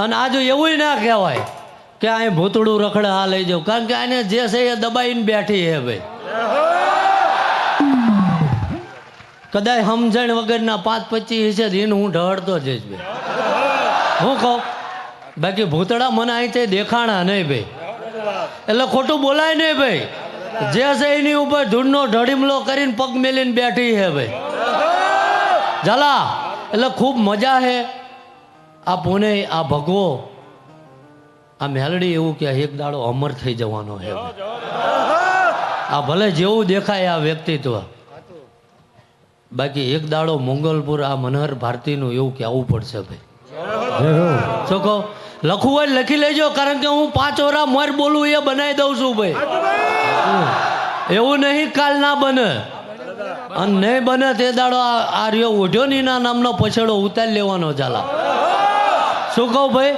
અને આજુ એવું ના કહેવાય કે અહીં ભૂતળું રખડે આ લઈ જાઉં, કારણ કે આને જે છે એ દબાઈને બેઠી હે ભાઈ. કદાચ સમજણ વગરના 5-25 છે એને હું ઢળતો જઈશ ભાઈ. હું કહું બાકી ભૂતળા મને અહીંથી દેખાણા નહીં ભાઈ, એટલે ખોટું બોલાય નહીં ભાઈ. જે છે એની ઉપર ધૂળનો ઢળીમલો કરીને પગ મેલીને બેઠી છે ભાઈ. ઝાલા એટલે ખૂબ મજા છે. આ પુણે આ ભગવો આ મેલડી એવું કે એક દાડો અમર થઈ જવાનો છે. આ ભલે જેવું દેખાય આ વ્યક્તિત્વ, બાકી એક દાડો મંગલપુર આ મનહર ભારતીનું એવું કહેવું પડશે ભાઈ. શું કહો? લખવું હોય લખી લેજો, કારણ કે હું 5 ઓરા મોર બોલું એ બનાવી દઉં છું ભાઈ. એવું નહીં કાલ ના બને, અને નહીં બને તે દાડો આ રહ્યો ઉઢ્યો ની ના નામનો પછેડો ઉતારી લેવાનો. ચાલા શું કહું ભાઈ?